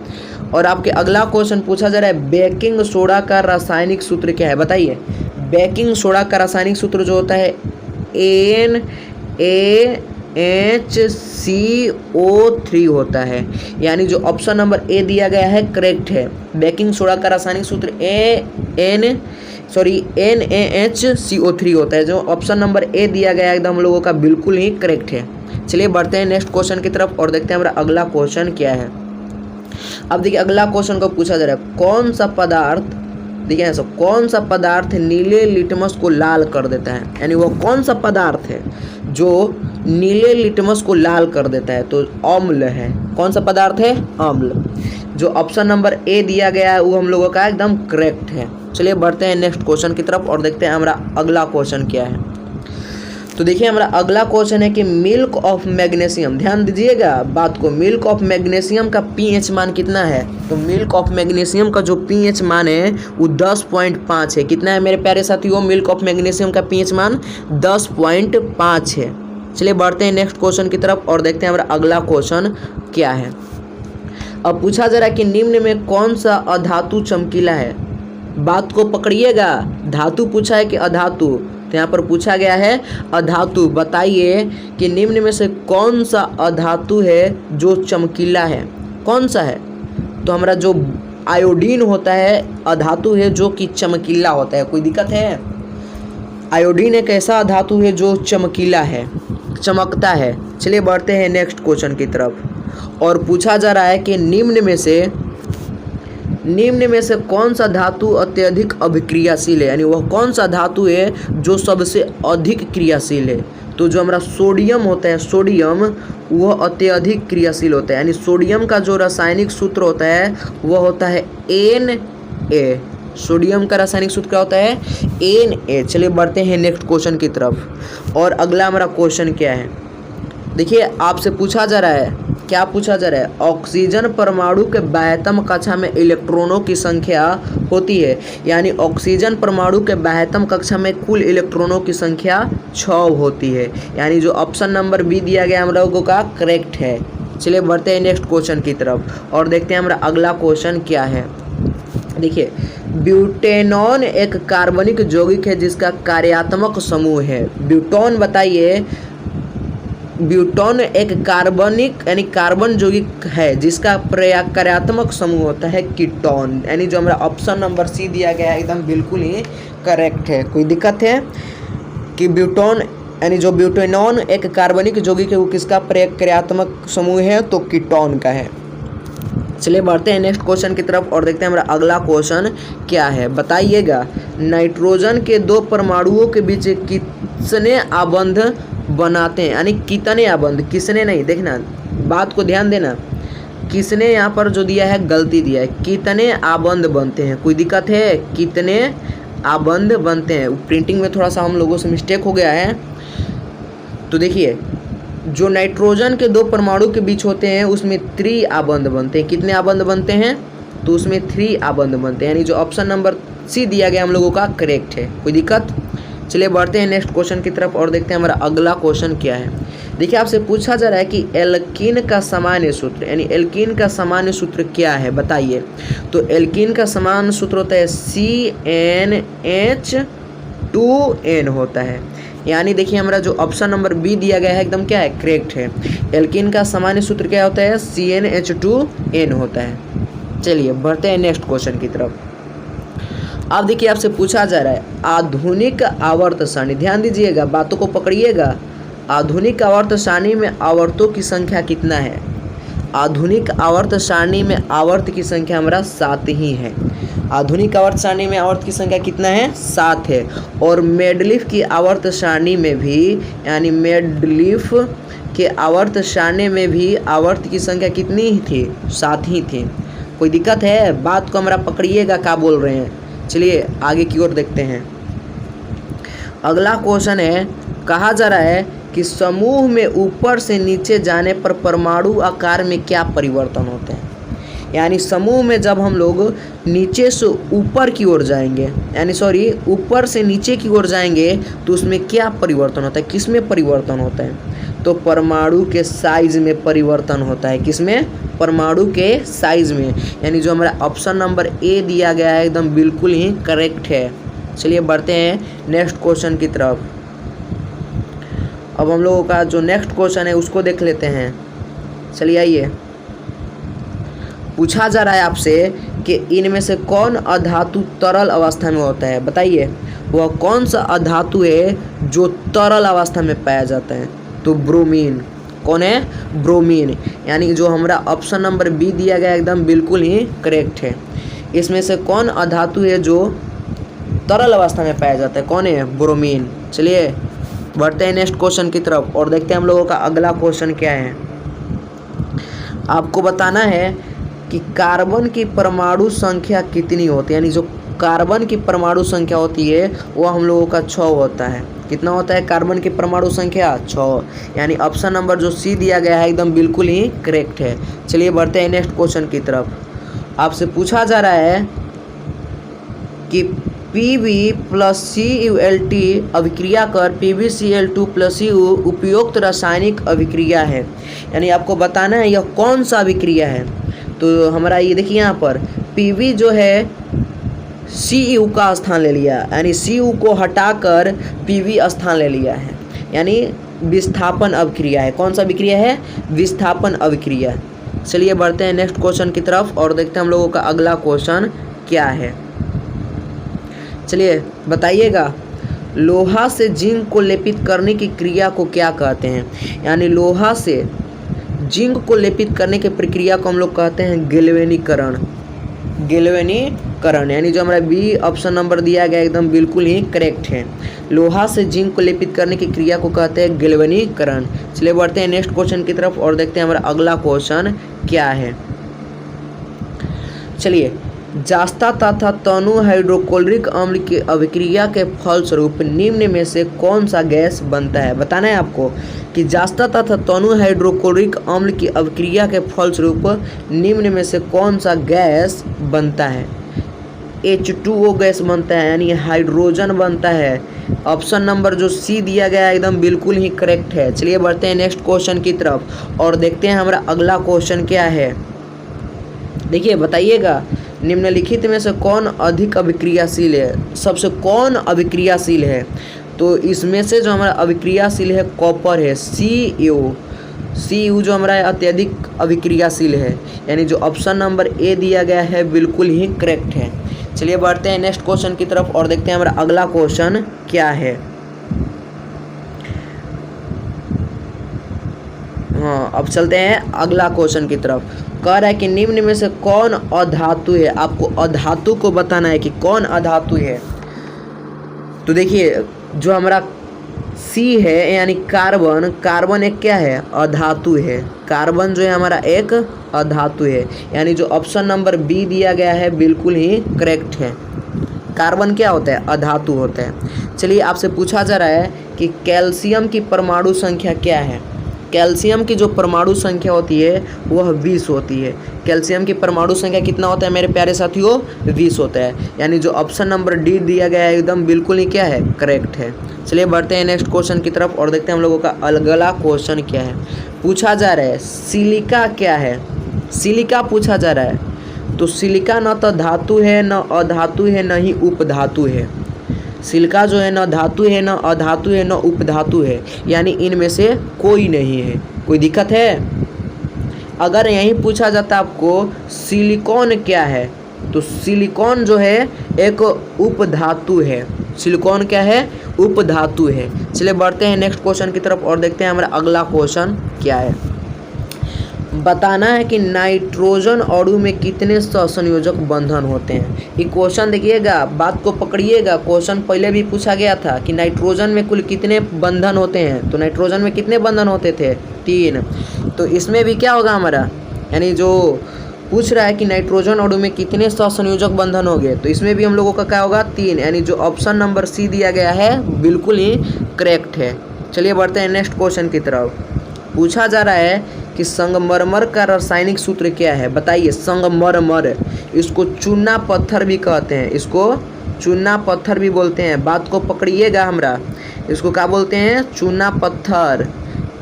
और आपके अगला क्वेश्चन पूछा जा रहा है बेकिंग सोडा का रासायनिक सूत्र क्या है, बताइए। बेकिंग सोडा का रासायनिक सूत्र जो होता है NaHCO3 होता है। यानी जो ऑप्शन नंबर ए दिया गया है करेक्ट है। बेकिंग सोडा का रासायनिक सूत्र NaHCO3 होता है। जो ऑप्शन नंबर ए दिया गया है एकदम हम लोगों का बिल्कुल ही करेक्ट है। चलिए बढ़ते हैं नेक्स्ट क्वेश्चन की तरफ और देखते हैं हमारा अगला क्वेश्चन क्या है। अब देखिए अगला क्वेश्चन को पूछा जा रहा है, कौन सा पदार्थ, देखिए ऐसा, कौन सा पदार्थ नीले लिटमस को लाल कर देता है, यानी वो कौन सा पदार्थ है जो नीले लिटमस को लाल कर देता है। तो अम्ल है। कौन सा पदार्थ है? अम्ल। जो ऑप्शन नंबर ए दिया गया है वो हम लोगों का एकदम करेक्ट है। चलिए बढ़ते हैं नेक्स्ट क्वेश्चन की तरफ और देखते हैं हमारा अगला क्वेश्चन क्या है। तो देखिए हमारा अगला क्वेश्चन है कि मिल्क ऑफ मैग्नीशियम, ध्यान दीजिएगा बात को, मिल्क ऑफ मैग्नीशियम का पीएच मान कितना है। तो मिल्क ऑफ मैग्नीशियम का जो पीएच मान है वो 10.5 है। कितना है मेरे प्यारे साथियों? मिल्क ऑफ मैग्नीशियम का पीएच मान 10.5 है। चलिए बढ़ते हैं नेक्स्ट क्वेश्चन की तरफ और देखते हैं हमारा अगला क्वेश्चन क्या है। अब पूछा जा रहा है कि निम्न में कौन सा अधातु चमकीला है। बात को पकड़िएगा, धातु पूछा है कि अधातु, तो यहाँ पर पूछा गया है अधातु। बताइए कि निम्न में से कौन सा अधातु है जो चमकीला है, कौन सा है। तो हमारा जो आयोडीन होता है अधातु है जो कि चमकीला होता है। कोई दिक्कत है? आयोडीन एक ऐसा धातु है जो चमकीला है, चमकता है। चलिए बढ़ते हैं नेक्स्ट क्वेश्चन की तरफ और पूछा जा रहा है कि निम्न में से कौन सा धातु अत्यधिक अभिक्रियाशील है, यानी वह कौन सा धातु है जो सबसे अधिक क्रियाशील है। तो जो हमारा सोडियम होता है, सोडियम वह अत्यधिक क्रियाशील होता है, यानी सोडियम का जो रासायनिक सूत्र होता है वह होता है Na। सोडियम का रासायनिक सूत्र क्या होता है? Na। चलिए बढ़ते हैं नेक्स्ट क्वेश्चन की तरफ और अगला हमारा क्वेश्चन क्या है। देखिए आपसे पूछा जा रहा है, क्या पूछा जा रहा है? ऑक्सीजन परमाणु के बाह्यतम कक्षा में इलेक्ट्रॉनों की संख्या होती है, यानी ऑक्सीजन परमाणु के बाह्यतम कक्षा में कुल इलेक्ट्रॉनों की संख्या 6 होती है, यानी जो ऑप्शन नंबर बी दिया गया हम लोगों का करेक्ट है। चलिए बढ़ते हैं नेक्स्ट क्वेश्चन की तरफ और देखते हैं हमारा अगला क्वेश्चन क्या है। देखिए ब्यूटेनॉन एक कार्बनिक यौगिक है जिसका कार्यात्मक समूह है। ब्यूटॉन, बताइए, ब्यूटॉन एक कार्बनिक यानी कार्बन यौगिक है जिसका कार्यात्मक समूह होता है कीटोन, यानी जो हमारा ऑप्शन नंबर सी दिया गया है एकदम बिल्कुल ही करेक्ट है। कोई दिक्कत है कि ब्यूटॉन यानी जो ब्यूटेनॉन एक कार्बनिक यौगिक है वो किसका कार्यात्मक समूह है? तो कीटोन का है। चलिए बढ़ते हैं नेक्स्ट क्वेश्चन की तरफ और देखते हैं हमारा अगला क्वेश्चन क्या है। बताइएगा नाइट्रोजन के 2 परमाणुओं के बीच कितने आबंध बनाते हैं, यानी कितने आबंध, किसने नहीं, देखना बात को ध्यान देना, किसने यहाँ पर जो दिया है गलती दिया है। कितने आबंध बनते हैं, कोई दिक्कत है? कितने आबंध बनते हैं, प्रिंटिंग में थोड़ा सा हम लोगों से मिस्टेक हो गया है। तो देखिए जो नाइट्रोजन के 2 परमाणु के बीच होते हैं उसमें 3 आबंध बनते हैं। कितने आबंध बनते हैं? तो उसमें 3 आबंध बनते हैं, यानी जो ऑप्शन नंबर सी दिया गया हम लोगों का करेक्ट है। कोई दिक्कत? चलिए बढ़ते हैं नेक्स्ट क्वेश्चन की तरफ और देखते हैं हमारा अगला क्वेश्चन क्या है। देखिए आपसे पूछा जा रहा है कि एल्कीन का सामान्य सूत्र, यानी एल्कीन का सामान्य सूत्र क्या है, बताइए। तो एल्कीन का सामान्य सूत्र होता है CnH2n होता है, यानी देखिए हमारा जो ऑप्शन नंबर बी दिया गया है एकदम क्या है, करेक्ट है। एल्कीन का सामान्य सूत्र क्या होता है? CnH2n होता है। चलिए बढ़ते हैं नेक्स्ट क्वेश्चन की तरफ। अब देखिए आपसे पूछा जा रहा है आधुनिक आवर्त सारणी, ध्यान दीजिएगा, बातों को पकड़िएगा। आधुनिक आवर्त सारणी में आवर्तों की संख्या कितना है? आधुनिक आवर्त सारणी में आवर्त की संख्या हमारा 7 ही है। आधुनिक आवर्त सारणी में आवर्त की संख्या कितना है? 7 है। और मेडलिफ की आवर्त सारणी में भी, यानी मेडलिफ के आवर्त सारणी में भी आवर्त की संख्या कितनी थी? 7 ही थी। कोई दिक्कत है? बात को हमारा पकड़िएगा, क्या बोल रहे हैं। चलिए आगे की ओर देखते हैं। अगला क्वेश्चन है, कहा जा रहा है कि समूह में ऊपर से नीचे जाने पर परमाणु आकार में क्या परिवर्तन होते हैं, यानी समूह में जब हम लोग नीचे से ऊपर की ओर जाएंगे, यानी सॉरी ऊपर से नीचे की ओर जाएंगे तो उसमें क्या परिवर्तन होता है, किसमें परिवर्तन होता है? तो परमाणु के साइज में परिवर्तन होता है। किसमें? परमाणु के साइज में, यानी जो हमारा ऑप्शन नंबर ए दिया गया है एकदम बिल्कुल ही करेक्ट है। चलिए बढ़ते हैं नेक्स्ट क्वेश्चन की तरफ। अब हम लोगों का जो नेक्स्ट क्वेश्चन है उसको देख लेते हैं। चलिए आइए, पूछा जा रहा है आपसे कि इनमें से कौन अधातु तरल अवस्था में होता है, बताइए वह कौन सा अधातु है जो तरल अवस्था में पाया जाता है। तो ब्रोमीन, कौन है? ब्रोमीन। यानी जो हमारा ऑप्शन नंबर बी दिया गया एकदम बिल्कुल ही करेक्ट है। इसमें से कौन अधातु है जो तरल अवस्था में पाया जाता है? कौन है? ब्रोमीन। चलिए बढ़ते हैं नेक्स्ट क्वेश्चन की तरफ और देखते हैं हम लोगों का अगला क्वेश्चन क्या है। आपको बताना है कि कार्बन की परमाणु संख्या कितनी होती है, यानी जो कार्बन की परमाणु संख्या होती है वो हम लोगों का 6 होता है। कितना होता है कार्बन की परमाणु संख्या? 6। यानी ऑप्शन नंबर जो सी दिया गया है एकदम बिल्कुल ही करेक्ट है। चलिए बढ़ते हैं नेक्स्ट क्वेश्चन की तरफ। आपसे पूछा जा रहा है कि Pb प्लस CuLt अभिक्रिया कर PbCl2 प्लस Cu उपयुक्त रासायनिक अभिक्रिया है। यानी आपको बताना है यह कौन सा अभिक्रिया है। तो हमारा ये देखिए यहाँ पर Pb जो है Cu का स्थान ले लिया, यानी Cu को हटाकर Pb स्थान ले लिया है, यानी विस्थापन अभिक्रिया है। कौन सा अभिक्रिया है? विस्थापन अभिक्रिया। चलिए बढ़ते हैं नेक्स्ट क्वेश्चन की तरफ और देखते हैं हम लोगों का अगला क्वेश्चन क्या है। चलिए बताइएगा, लोहा से जिंक को लेपित करने की क्रिया को क्या कहते हैं? यानी लोहा से जिंक को लेपित करने की प्रक्रिया को हम लोग कहते हैं गैल्वेनीकरण। गैल्वेनीकरण यानी जो हमारा बी ऑप्शन नंबर दिया गया एकदम बिल्कुल ही करेक्ट है। लोहा से जिंक को लेपित करने की क्रिया को कहते हैं गैल्वेनीकरण। चलिए बढ़ते हैं नेक्स्ट क्वेश्चन की तरफ और देखते हैं हमारा अगला क्वेश्चन क्या है। चलिए, जास्ता तथा तनु हाइड्रोक्लोरिक अम्ल की अभिक्रिया के फलस्वरूप निम्न में से कौन सा गैस बनता है? बताना है आपको कि जास्ता तथा तनु हाइड्रोक्लोरिक अम्ल की अभिक्रिया के फलस्वरूप निम्न में से कौन सा गैस बनता है? H2O गैस बनता है, यानी हाइड्रोजन बनता है। ऑप्शन नंबर जो सी दिया गया है एकदम बिल्कुल ही करेक्ट है। चलिए बढ़ते हैं नेक्स्ट क्वेश्चन की तरफ और देखते हैं हमारा अगला क्वेश्चन क्या है। देखिए बताइएगा, निम्नलिखित में से कौन अधिक अभिक्रियाशील है? सबसे कौन अभिक्रियाशील है? तो इसमें से जो हमारा अभिक्रियाशील है कॉपर है, Cu जो हमारा अत्यधिक अभिक्रियाशील है, यानी जो ऑप्शन नंबर ए दिया गया है बिल्कुल ही करेक्ट है। चलिए बढ़ते हैं नेक्स्ट क्वेश्चन की तरफ और देखते हैं हमारा अगला क्वेश्चन क्या है। हाँ, अब चलते हैं अगला क्वेश्चन की तरफ। कह रहा है कि निम्न में से कौन अधातु है? आपको अधातु को बताना है कि कौन अधातु है। तो देखिए, जो हमारा सी है यानी कार्बन एक क्या है? अधातु है। कार्बन जो है हमारा एक अधातु है, यानी जो ऑप्शन नंबर बी दिया गया है बिल्कुल ही करेक्ट है। कार्बन क्या होता है? अधातु होता है। चलिए आपसे पूछा जा रहा है कि कैल्शियम की परमाणु संख्या क्या है? कैल्शियम की जो परमाणु संख्या होती है वह 20 होती है। कैल्शियम की परमाणु संख्या कितना होता है मेरे प्यारे साथियों? 20 होता है। यानी जो ऑप्शन नंबर डी दिया गया है एकदम बिल्कुल ही क्या है? करेक्ट है। चलिए बढ़ते हैं नेक्स्ट क्वेश्चन की तरफ और देखते हैं हम लोगों का अगला क्वेश्चन क्या है। पूछा जा रहा है सिलिका क्या है? सिलिका पूछा जा रहा है। तो सिलिका न तो धातु है, न अधातु है, न ही उपधातु है। सिलिका जो है न धातु है, न अधातु है, न उपधातु है, यानी इनमें से कोई नहीं है। कोई दिक्कत है? अगर यहीं पूछा जाता आपको सिलिकॉन क्या है, तो सिलिकॉन जो है एक उपधातु है। सिलिकॉन क्या है? उपधातु है। चलिए बढ़ते हैं नेक्स्ट क्वेश्चन की तरफ और देखते हैं हमारा अगला क्वेश्चन क्या है। बताना है कि नाइट्रोजन अणु में कितने सहसंयोजक बंधन होते हैं। ये क्वेश्चन देखिएगा, बात को पकड़िएगा। क्वेश्चन पहले भी पूछा गया था कि नाइट्रोजन में कुल कितने बंधन होते हैं, तो नाइट्रोजन में कितने बंधन होते थे? 3। तो इसमें भी क्या होगा हमारा, यानी जो पूछ रहा है कि नाइट्रोजन अणु में कितने सहसंयोजक बंधन हो गए, तो इसमें भी हम लोगों का क्या होगा? 3, यानी जो ऑप्शन नंबर सी दिया गया है बिल्कुल ही करेक्ट है। चलिए बढ़ते हैं नेक्स्ट क्वेश्चन की तरफ। पूछा जा रहा है कि संगमरमर का रासायनिक सूत्र क्या है? बताइए। संगमरमर, इसको चूना पत्थर भी कहते हैं, इसको चूना पत्थर भी बोलते हैं। बात को पकड़िएगा हमरा, इसको क्या बोलते हैं? चूना पत्थर।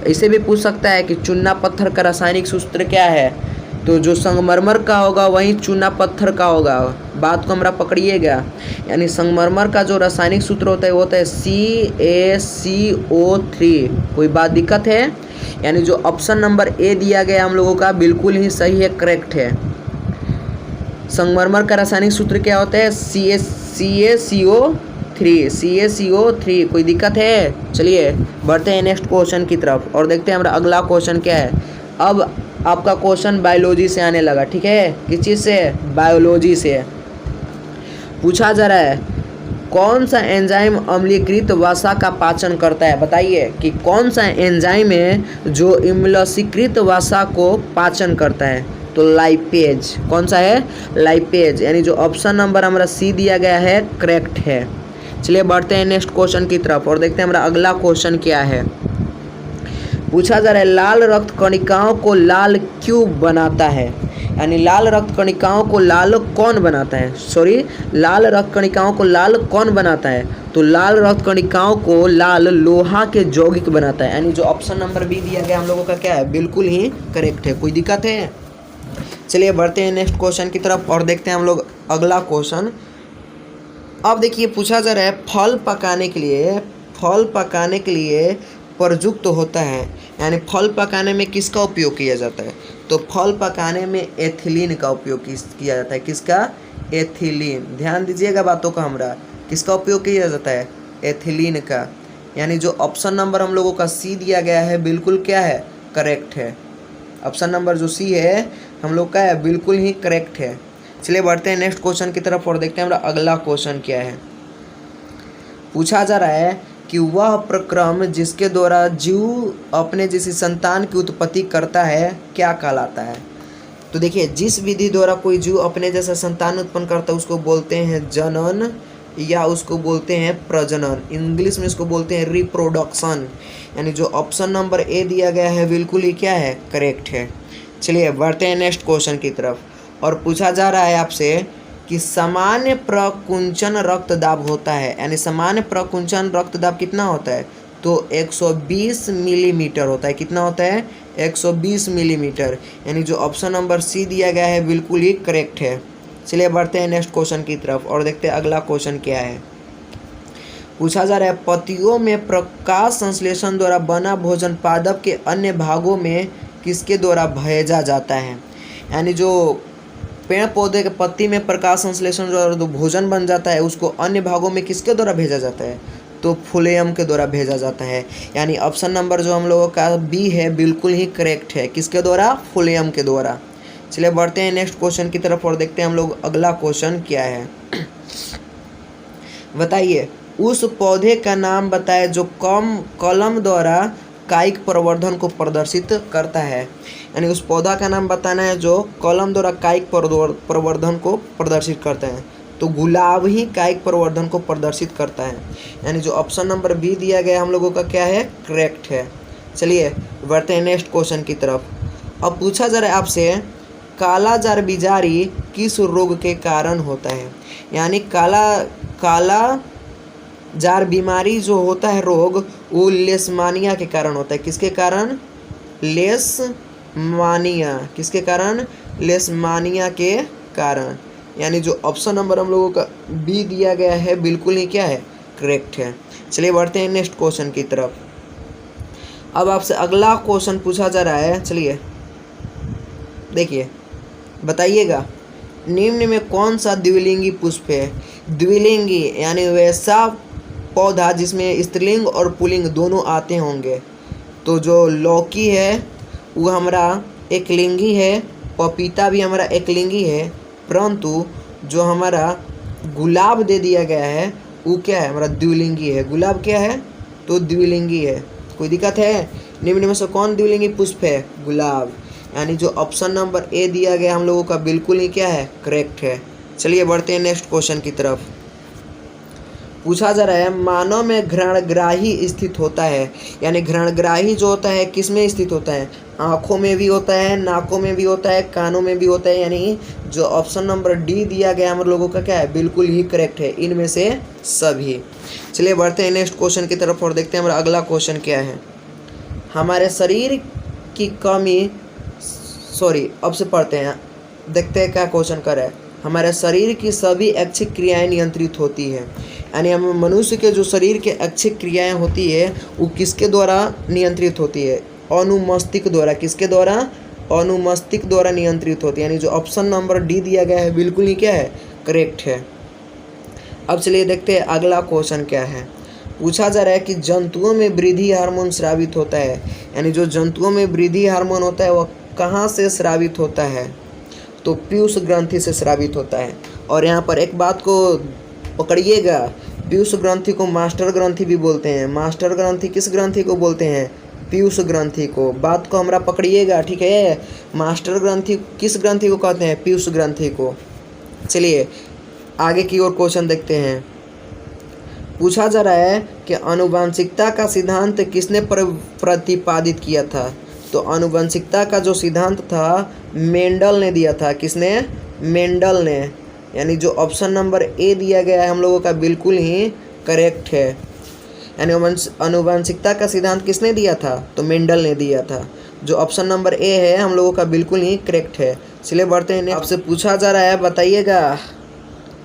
इसे भी पूछ सकता है कि चूना पत्थर का रासायनिक सूत्र क्या है, तो जो संगमरमर का होगा वही चूना पत्थर का होगा। बात को हमरा पकड़िएगा, यानी संगमरमर का जो रासायनिक सूत्र होता है वो होता है CaCO3। कोई बात दिक्कत है? यानी जो ऑप्शन नंबर ए दिया गया हम लोगों का बिल्कुल ही सही है, करेक्ट है। संगमरमर का रासायनिक सूत्र क्या होता है? CaCO3। CH3 CaCO3 कोई दिक्कत है? चलिए बढ़ते हैं नेक्स्ट क्वेश्चन की तरफ और देखते हैं हमारा अगला क्वेश्चन क्या है। अब आपका क्वेश्चन बायोलॉजी से आने लगा, ठीक है। किस चीज़ से? बायोलॉजी से। पूछा जा रहा है कौन सा एंजाइम अम्लीकृत वसा का पाचन करता है? बताइए कि कौन सा एंजाइम है जो अम्लीकृत वसा को पाचन करता है? तो लाइपेज। कौन सा है? लाइपेज। यानी जो ऑप्शन नंबर हमारा सी दिया गया है करेक्ट है। चलिए बढ़ते हैं नेक्स्ट क्वेश्चन की तरफ और देखते हैं हमारा अगला क्वेश्चन क्या है। पूछा जा रहा है लाल रक्त कणिकाओं को लाल क्यों बनाता है? यानी लाल रक्त कणिकाओं को लाल कौन बनाता है? लाल रक्त कणिकाओं को लाल कौन बनाता है? तो लाल रक्त कणिकाओं को लाल लोहा के यौगिक बनाता है। यानी जो ऑप्शन नंबर बी दिया गया हम लोगों का क्या है? बिल्कुल ही करेक्ट है। कोई दिक्कत है? चलिए बढ़ते हैं नेक्स्ट क्वेश्चन की तरफ और देखते हैं हम लोग अगला क्वेश्चन। अब देखिए पूछा जा रहा है फल पकाने के लिए प्रयुक्त होता है। यानी फल पकाने में किसका उपयोग किया जाता है? तो फल पकाने में एथिलीन का उपयोग किया जाता है। किसका? एथिलीन। ध्यान दीजिएगा बातों का। हमरा किसका उपयोग किया जाता है? एथिलीन का। यानी जो ऑप्शन नंबर हम लोगों का सी दिया गया है बिल्कुल क्या है? करेक्ट है। ऑप्शन नंबर जो सी है हम लोग का है बिल्कुल ही करेक्ट है। चलिए बढ़ते हैं नेक्स्ट क्वेश्चन की तरफ और देखते हैं हमारा अगला क्वेश्चन क्या है। पूछा जा रहा है कि वह प्रक्रम जिसके द्वारा जीव अपने जैसी संतान की उत्पत्ति करता है क्या कहलाता है? तो देखिए जिस विधि द्वारा कोई जीव अपने जैसा संतान उत्पन्न करता है उसको बोलते हैं जनन या उसको बोलते हैं प्रजनन। इंग्लिश में इसको बोलते हैं रिप्रोडक्शन। यानी जो ऑप्शन नंबर ए दिया गया है बिल्कुल ही क्या है? करेक्ट है। चलिए बढ़ते हैं नेक्स्ट क्वेश्चन की तरफ और पूछा जा रहा है आपसे कि सामान्य प्रकुंचन रक्तदाब होता है। यानी सामान्य प्रकुंचन रक्तदाब कितना होता है? तो 120 मिलीमीटर होता है। कितना होता है? 120 मिलीमीटर। यानी जो ऑप्शन नंबर सी दिया गया है बिल्कुल ही करेक्ट है। चलिए बढ़ते हैं नेक्स्ट क्वेश्चन की तरफ और देखते हैं अगला क्वेश्चन क्या है। पूछा जा रहा है पत्तियों में प्रकाश संश्लेषण द्वारा बना भोजन पादप के अन्य भागों में किसके द्वारा भेजा जाता है? यानी जो पेड़ पौधे के पत्ती में प्रकाश संश्लेषण द्वारा जो भोजन बन जाता है उसको अन्य भागों में किसके द्वारा भेजा जाता है? तो फुलेयम के द्वारा भेजा जाता है। यानी ऑप्शन नंबर जो हम लोगों का बी है बिल्कुल ही करेक्ट है। किसके द्वारा? फुलेयम के द्वारा। चलिए बढ़ते हैं नेक्स्ट क्वेश्चन की तरफ और देखते हैं हम लोग अगला क्वेश्चन क्या है। बताइए उस पौधे का नाम बताए जो कलम द्वारा कायिक प्रवर्धन को प्रदर्शित करता है। यानी उस पौधा का नाम बताना है जो कलम द्वारा कायिक प्रवर्धन को प्रदर्शित करता है। तो गुलाब ही कायिक प्रवर्धन को प्रदर्शित करता है। यानी जो ऑप्शन नंबर बी दिया गया हम लोगों का क्या है? करेक्ट है। चलिए बढ़ते हैं नेक्स्ट क्वेश्चन की तरफ। अब पूछा जा रहा है आपसे काला जार बीजारी किस रोग के कारण होता है? यानी काला जार बीमारी जो होता है रोग वो लेशमानिया के कारण होता है। किसके कारण? लेशमानिया। किसके कारण? लेशमानिया के कारण। यानी जो ऑप्शन नंबर हम लोगों का बी दिया गया है बिल्कुल ही क्या है? करेक्ट है। चलिए बढ़ते हैं नेक्स्ट क्वेश्चन की तरफ। अब आपसे अगला क्वेश्चन पूछा जा रहा है। चलिए देखिए बताइएगा निम्न में कौन सा द्विलिंगी पुष्प है? द्विलिंगी यानी वैसा पौधा जिसमें स्त्रीलिंग और पुल्लिंग दोनों आते होंगे। तो जो लौकी है वो हमारा एकलिंगी है, पपीता भी हमारा एकलिंगी है, परंतु जो हमारा गुलाब दे दिया गया है वो क्या है? हमारा द्विलिंगी है। गुलाब क्या है? तो द्विलिंगी है। कोई दिक्कत है? निम्न में से कौन द्विलिंगी पुष्प है? गुलाब। यानी जो ऑप्शन नंबर ए दिया गया हम लोगों का बिल्कुल ही क्या है? करेक्ट है। चलिए बढ़ते हैं नेक्स्ट क्वेश्चन की तरफ। पूछा जा रहा है मानव में घ्राणग्राही स्थित होता है। यानी घ्राणग्राही जो होता है किस में स्थित होता है? आँखों में भी होता है, नाकों में भी होता है, कानों में भी होता है। यानी जो ऑप्शन नंबर डी दिया गया हम लोगों का क्या है? बिल्कुल ही करेक्ट है। इनमें से सभी। चलिए बढ़ते हैं नेक्स्ट क्वेश्चन की तरफ और देखते हैं हमारा अगला क्वेश्चन क्या है। हमारे शरीर की कमी अब से पढ़ते हैं, देखते हैं क्या क्वेश्चन कर रहा है। हमारे शरीर की सभी ऐच्छिक क्रियाएं नियंत्रित होती है। यानी हम मनुष्य के जो शरीर के ऐच्छिक क्रियाएं होती है वो किसके द्वारा नियंत्रित होती है? अनुमस्तिष्क द्वारा। किसके द्वारा? अनुमस्तिष्क द्वारा नियंत्रित होती है। यानी जो ऑप्शन नंबर डी दिया गया है बिल्कुल ही क्या है? करेक्ट है। अब चलिए देखते हैं अगला क्वेश्चन क्या है। पूछा जा रहा है कि जंतुओं में वृद्धि हार्मोन स्रावित होता है, यानी जो जंतुओं में वृद्धि हार्मोन होता है वह कहाँ से स्रावित होता है, तो पीयूष ग्रंथि से स्रावित होता है। और यहाँ पर एक बात को पकड़िएगा, पीयूष ग्रंथि को मास्टर ग्रंथि भी बोलते हैं। मास्टर ग्रंथि किस ग्रंथि को बोलते हैं, पीयूष ग्रंथि को। बात को हमरा पकड़िएगा, ठीक है। मास्टर ग्रंथि किस ग्रंथि को कहते हैं, पीयूष ग्रंथि को। चलिए आगे की ओर क्वेश्चन देखते हैं। पूछा जा रहा है कि आनुवंशिकता का सिद्धांत किसने प्रतिपादित किया था, तो आनुवंशिकता का जो सिद्धांत था मेंडल ने दिया था। किसने, मेंडल ने। यानी जो ऑप्शन नंबर ए दिया गया है हम लोगों का बिल्कुल ही करेक्ट है। यानी आनुवंशिकता का सिद्धांत किसने दिया था, तो मेंडल ने दिया था। जो ऑप्शन नंबर ए है हम लोगों का बिल्कुल ही करेक्ट है। चलिए बढ़ते हैं। आपसे पूछा जा रहा है, बताइएगा,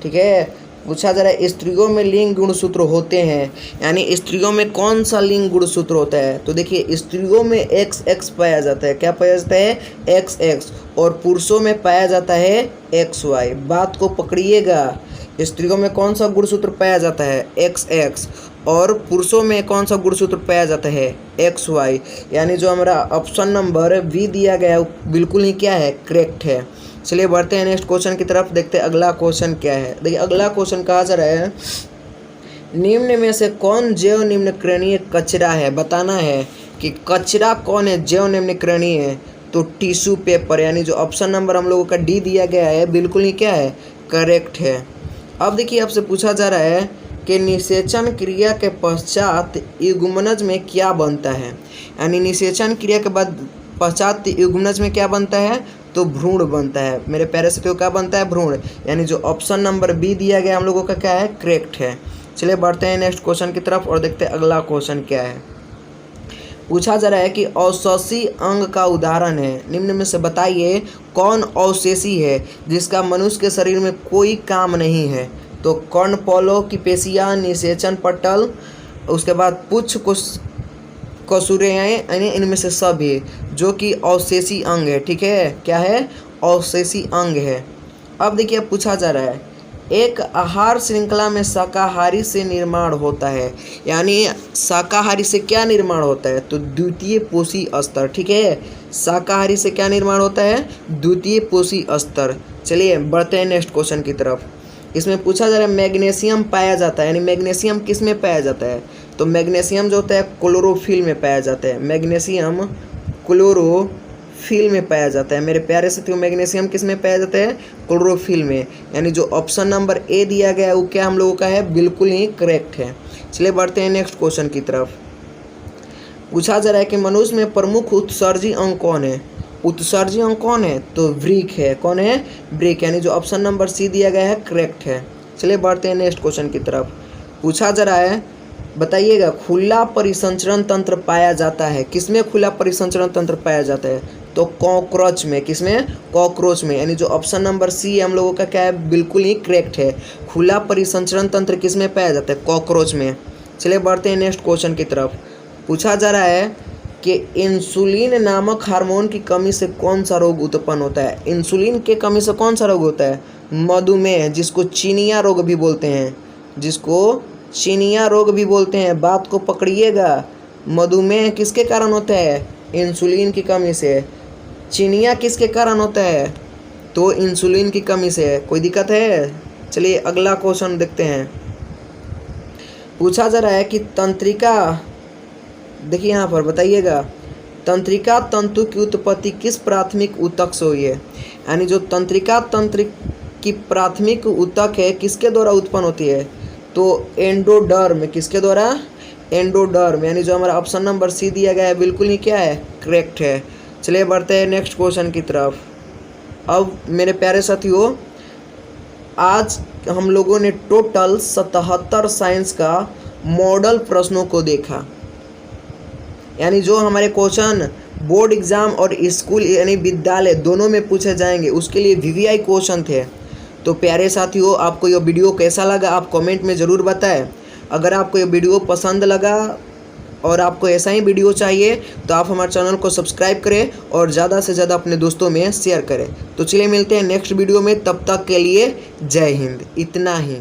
ठीक है। पूछा जा रहा है स्त्रियों में लिंग गुणसूत्र होते हैं, यानी स्त्रियों में कौन सा लिंग गुणसूत्र होता है, तो देखिए स्त्रियों में XX पाया जाता है। क्या पाया जाता है, XX। और पुरुषों में पाया जाता है XY। बात को पकड़िएगा, स्त्रियों में कौन सा गुणसूत्र पाया जाता है, XX। और पुरुषों में कौन सा गुणसूत्र पाया जाता है, XY। यानी जो हमारा ऑप्शन नंबर बी दिया गया है बिल्कुल ही क्या है, करेक्ट है। चलिए बढ़ते हैं नेक्स्ट क्वेश्चन की तरफ, देखते हैं अगला क्वेश्चन क्या है। देखिए अगला क्वेश्चन कहा जा रहा है, निम्न में से कौन जैव निम्नकरणीय कचरा है, बताना है कि कचरा कौन है जैव निम्नकरणीय है, तो टिश्यू पेपर। यानी जो ऑप्शन नंबर हम लोगों का डी दिया गया है बिल्कुल ही क्या है, करेक्ट है। अब देखिए आपसे पूछा जा रहा है कि निषेचन क्रिया के पश्चात युग्मनज में क्या बनता है, यानी निषेचन क्रिया के बाद पश्चात युग्मनज में क्या बनता है, तो भ्रूण बनता है। मेरे प्यारे साथियों क्या बनता है, भ्रूण। यानी जो ऑप्शन नंबर बी दिया गया हम लोगों का क्या है, करेक्ट है। चलिए बढ़ते हैं नेक्स्ट क्वेश्चन की तरफ और देखते हैं अगला क्वेश्चन क्या है। पूछा जा रहा है कि अवशेषी अंग का उदाहरण है, निम्न में से बताइए कौन अवशेषी है जिसका मनुष्य के शरीर में कोई काम नहीं है, तो कर्णपौलों की पेशियां, निषेचन पटल, उसके बाद पुच्छ कसूरें, इनमें से सभी जो कि अवशेषी अंग है, ठीक है। क्या है, अवशेषी अंग है। अब देखिए पूछा जा रहा है, एक आहार श्रृंखला में शाकाहारी से निर्माण होता है, यानी शाकाहारी से क्या निर्माण होता है, तो द्वितीय पोषी स्तर, ठीक है। शाकाहारी से क्या निर्माण होता है, द्वितीय पोषी स्तर। चलिए बढ़ते हैं नेक्स्ट क्वेश्चन की तरफ। इसमें पूछा जा रहा है मैग्नीशियम पाया जाता है, यानी मैग्नीशियम किस में पाया जाता है, तो मैग्नीशियम जो होता है क्लोरोफिल में पाया जाता है। मैग्नीशियम क्लोरोफिल में पाया जाता है। मेरे प्यारे साथियों मैग्नीशियम किस में पाया जाता है, क्लोरोफिल में। यानी जो ऑप्शन नंबर ए दिया गया है वो क्या हम लोगों का है, बिल्कुल ही करेक्ट है। चलिए बढ़ते हैं नेक्स्ट क्वेश्चन की तरफ। पूछा जा रहा है कि मनुष्य में प्रमुख उत्सर्जी अंग कौन है, उत्सर्जी अंग कौन है, तो वृक्क है। कौन है, वृक्क। यानी जो ऑप्शन नंबर सी दिया गया है करेक्ट है। चलिए बढ़ते हैं नेक्स्ट क्वेश्चन की तरफ। पूछा जा रहा है, बताइएगा खुला परिसंचरण तंत्र पाया जाता है, किसमें खुला परिसंचरण तंत्र पाया जाता है, तो कॉकरोच में। किसमें, कॉकरोच में। यानी जो ऑप्शन नंबर सी हम लोगों का क्या है, बिल्कुल ही करेक्ट है। खुला परिसंचरण तंत्र किसमें पाया जाता है, कॉकरोच में। चलिए बढ़ते हैं नेक्स्ट क्वेश्चन की तरफ। पूछा जा रहा है कि इंसुलिन नामक हार्मोन की कमी से कौन सा रोग उत्पन्न होता है, इंसुलिन के कमी से कौन सा रोग होता है, मधुमेह, जिसको चीनिया रोग भी बोलते हैं, जिसको चीनिया रोग भी बोलते हैं। बात को पकड़िएगा, मधुमेह किसके कारण होता है, इंसुलिन की कमी से। चीनिया किसके कारण होता है, तो इंसुलिन की कमी से। कोई दिक्कत है। चलिए अगला क्वेश्चन देखते हैं। पूछा जा रहा है कि तंत्रिका, देखिए यहाँ पर बताइएगा, तंत्रिका तंतु की उत्पत्ति किस प्राथमिक ऊतक से हुई है, यानी जो तंत्रिका तंत्र की प्राथमिक ऊतक है किसके द्वारा उत्पन्न होती है, तो एंडोडर्म। किसके द्वारा, एंडोडर्म। यानी जो हमारा ऑप्शन नंबर सी दिया गया है बिल्कुल ही क्या है, करेक्ट है। चलिए बढ़ते हैं नेक्स्ट क्वेश्चन की तरफ। अब मेरे प्यारे साथियों, आज हम लोगों ने टोटल 77 साइंस का मॉडल प्रश्नों को देखा, यानी जो हमारे क्वेश्चन बोर्ड एग्जाम और स्कूल यानी विद्यालय दोनों में पूछे जाएंगे उसके लिए VVI क्वेश्चन थे। तो प्यारे साथियों, आपको ये वीडियो कैसा लगा आप कमेंट में ज़रूर बताएं। अगर आपको ये वीडियो पसंद लगा और आपको ऐसा ही वीडियो चाहिए तो आप हमारे चैनल को सब्सक्राइब करें और ज़्यादा से ज़्यादा अपने दोस्तों में शेयर करें। तो चलिए मिलते हैं नेक्स्ट वीडियो में, तब तक के लिए जय हिंद। इतना ही।